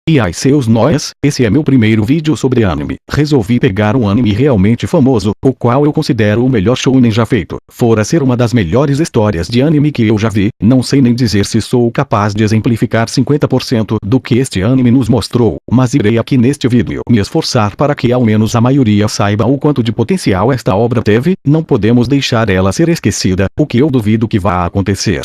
E ai seus noias, esse é meu primeiro vídeo sobre anime. Resolvi pegar um anime realmente famoso, o qual eu considero o melhor shounen já feito. Fora ser uma das melhores histórias de anime que eu já vi, não sei nem dizer se sou capaz de exemplificar 50% do que este anime nos mostrou, mas irei aqui neste vídeo me esforçar para que ao menos a maioria saiba o quanto de potencial esta obra teve. Não podemos deixar ela ser esquecida, o que eu duvido que vá acontecer.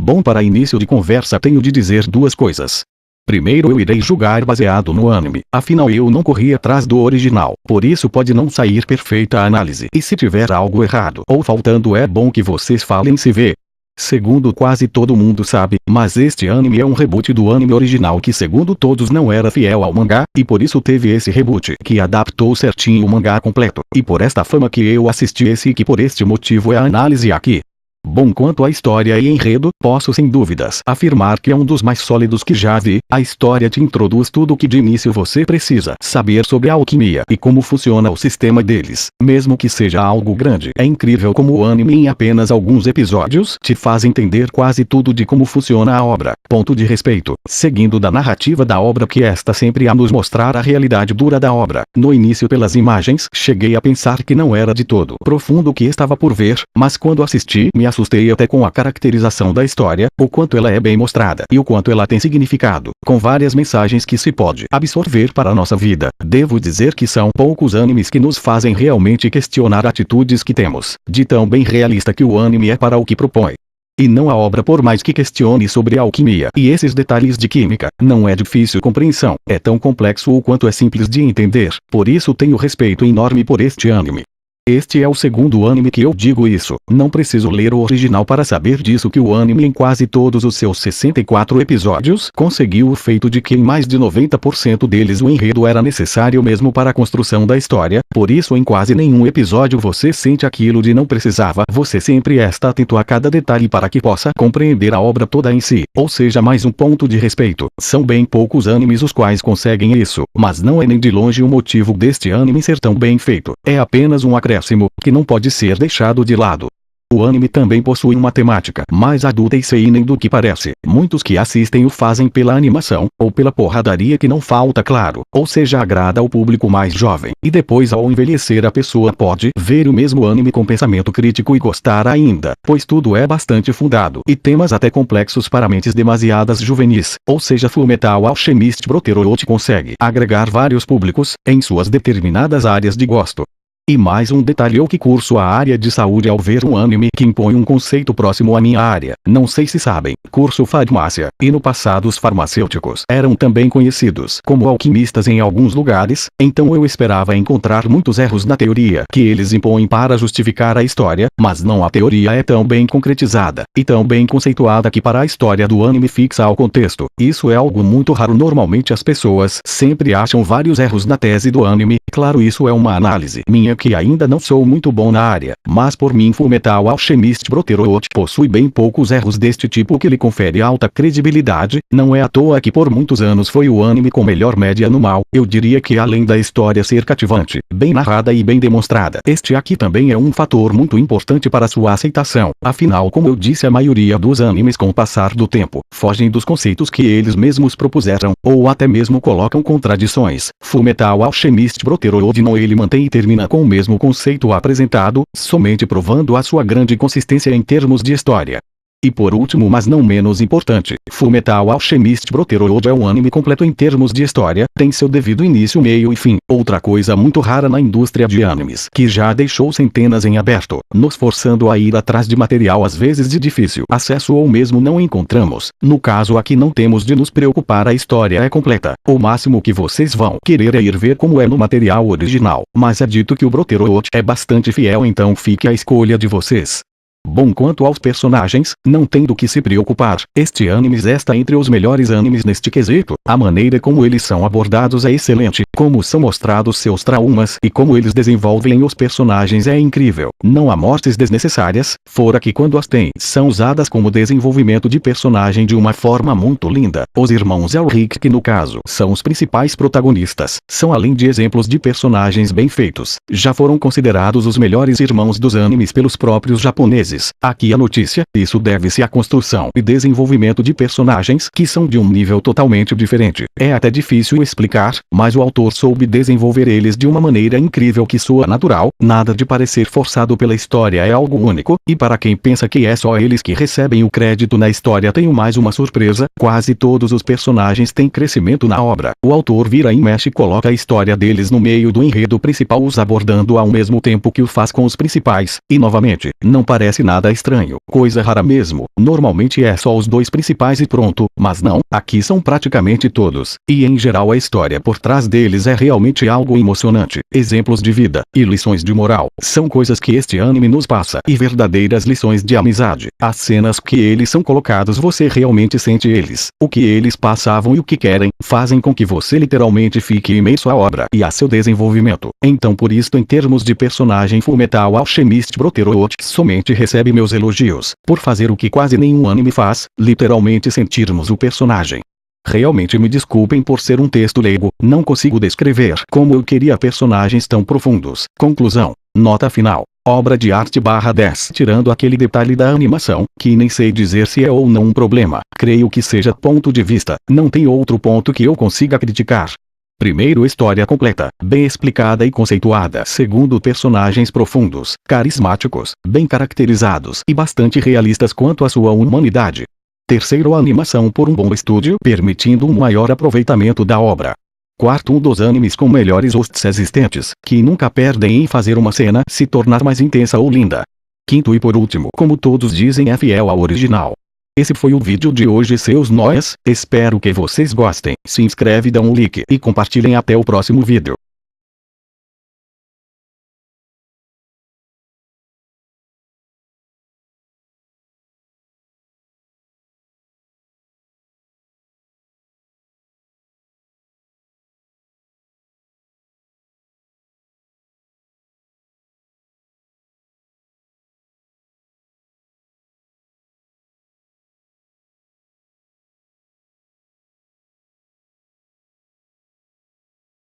Bom, para início de conversa tenho de dizer duas coisas. Primeiro, eu irei julgar baseado no anime, afinal eu não corri atrás do original, por isso pode não sair perfeita a análise, e se tiver algo errado ou faltando é bom que vocês falem se vê. Segundo, quase todo mundo sabe, mas este anime é um reboot do anime original que segundo todos não era fiel ao mangá, e por isso teve esse reboot que adaptou certinho o mangá completo, e por esta fama que eu assisti esse e que por este motivo é a análise aqui. Bom, quanto à história e enredo, posso sem dúvidas afirmar que é um dos mais sólidos que já vi. A história te introduz tudo o que de início você precisa saber sobre a alquimia e como funciona o sistema deles, mesmo que seja algo grande. É incrível como o anime em apenas alguns episódios te faz entender quase tudo de como funciona a obra. Ponto de respeito, seguindo da narrativa da obra que esta sempre a nos mostrar a realidade dura da obra. No início pelas imagens, cheguei a pensar que não era de todo profundo o que estava por ver, mas quando assisti me assustei até com a caracterização da história, o quanto ela é bem mostrada e o quanto ela tem significado, com várias mensagens que se pode absorver para a nossa vida. Devo dizer que são poucos animes que nos fazem realmente questionar atitudes que temos, de tão bem realista que o anime é para o que propõe. E não a obra, por mais que questione sobre a alquimia e esses detalhes de química, não é difícil compreensão, é tão complexo o quanto é simples de entender, por isso tenho respeito enorme por este anime. Este é o segundo anime que eu digo isso, não preciso ler o original para saber disso que o anime em quase todos os seus 64 episódios conseguiu o feito de que em mais de 90% deles o enredo era necessário mesmo para a construção da história, por isso em quase nenhum episódio você sente aquilo de não precisava, você sempre está atento a cada detalhe para que possa compreender a obra toda em si, ou seja, mais um ponto de respeito. São bem poucos animes os quais conseguem isso, mas não é nem de longe o motivo deste anime ser tão bem feito, é apenas um acréscimo que não pode ser deixado de lado. O anime também possui uma temática mais adulta e seinen do que parece. Muitos que assistem o fazem pela animação, ou pela porradaria que não falta, claro, ou seja, agrada ao público mais jovem, e depois ao envelhecer a pessoa pode ver o mesmo anime com pensamento crítico e gostar ainda, pois tudo é bastante fundado, e temas até complexos para mentes demasiadas juvenis, ou seja, Fullmetal Alchemist Brotherhood consegue agregar vários públicos, em suas determinadas áreas de gosto. E mais um detalhe, eu que curso a área de saúde ao ver um anime que impõe um conceito próximo à minha área, não sei se sabem, curso farmácia, e no passado os farmacêuticos eram também conhecidos como alquimistas em alguns lugares, então eu esperava encontrar muitos erros na teoria que eles impõem para justificar a história, mas não, a teoria é tão bem concretizada, e tão bem conceituada que para a história do anime fixa ao contexto. Isso é algo muito raro, normalmente as pessoas sempre acham vários erros na tese do anime, claro, isso é uma análise minha que ainda não sou muito bom na área, mas por mim Fullmetal Alchemist Brotherhood possui bem poucos erros deste tipo que lhe confere alta credibilidade. Não é à toa que por muitos anos foi o anime com melhor média anual. Eu diria que além da história ser cativante, bem narrada e bem demonstrada, este aqui também é um fator muito importante para sua aceitação. Afinal, como eu disse, a maioria dos animes com o passar do tempo fogem dos conceitos que eles mesmos propuseram, ou até mesmo colocam contradições. Fullmetal Alchemist Brotherhood não, ele mantém e termina com o mesmo conceito apresentado, somente provando a sua grande consistência em termos de história. E por último, mas não menos importante, Fullmetal Alchemist Brotherhood é um anime completo em termos de história, tem seu devido início, meio e fim, outra coisa muito rara na indústria de animes, que já deixou centenas em aberto, nos forçando a ir atrás de material às vezes de difícil acesso ou mesmo não encontramos. No caso aqui não temos de nos preocupar, a história é completa, o máximo que vocês vão querer é ir ver como é no material original, mas é dito que o Brotherhood é bastante fiel, então fique à escolha de vocês. Bom, quanto aos personagens, não tem do que se preocupar, este anime está entre os melhores animes neste quesito, a maneira como eles são abordados é excelente, como são mostrados seus traumas e como eles desenvolvem os personagens é incrível, não há mortes desnecessárias, fora que quando as tem, são usadas como desenvolvimento de personagem de uma forma muito linda. Os irmãos Elric, que no caso são os principais protagonistas, são além de exemplos de personagens bem feitos, já foram considerados os melhores irmãos dos animes pelos próprios japoneses. vezes. Aqui a notícia, isso deve-se à construção e desenvolvimento de personagens que são de um nível totalmente diferente. É até difícil explicar, mas o autor soube desenvolver eles de uma maneira incrível que soa natural, nada de parecer forçado pela história, é algo único, e para quem pensa que é só eles que recebem o crédito na história, tenho mais uma surpresa: quase todos os personagens têm crescimento na obra. O autor vira e mexe e coloca a história deles no meio do enredo principal, os abordando ao mesmo tempo que o faz com os principais, e novamente, não parece nada estranho, coisa rara mesmo. Normalmente é só os dois principais e pronto, mas não, aqui são praticamente todos, e em geral a história por trás deles é realmente algo emocionante. Exemplos de vida e lições de moral são coisas que este anime nos passa, e verdadeiras lições de amizade. As cenas que eles são colocados, você realmente sente eles, o que eles passavam e o que querem, fazem com que você literalmente fique imerso à obra e a seu desenvolvimento. Então, por isto, em termos de personagem, Fullmetal Alchemist Brotherhood somente recebe meus elogios, por fazer o que quase nenhum anime faz, literalmente sentirmos o personagem. Realmente me desculpem por ser um texto leigo, não consigo descrever como eu queria personagens tão profundos. Conclusão. Nota final. Obra de arte /10. Tirando aquele detalhe da animação, que nem sei dizer se é ou não um problema, creio que seja ponto de vista, não tem outro ponto que eu consiga criticar. Primeiro, história completa, bem explicada e conceituada. Segundo, personagens profundos, carismáticos, bem caracterizados e bastante realistas quanto à sua humanidade. Terceiro, a animação por um bom estúdio, permitindo um maior aproveitamento da obra. Quarto, um dos animes com melhores hosts existentes, que nunca perdem em fazer uma cena se tornar mais intensa ou linda. Quinto e por último, como todos dizem, é fiel ao original. Esse foi o vídeo de hoje, seus nóias, espero que vocês gostem. Se inscreve, dão um like e compartilhem. Até o próximo vídeo.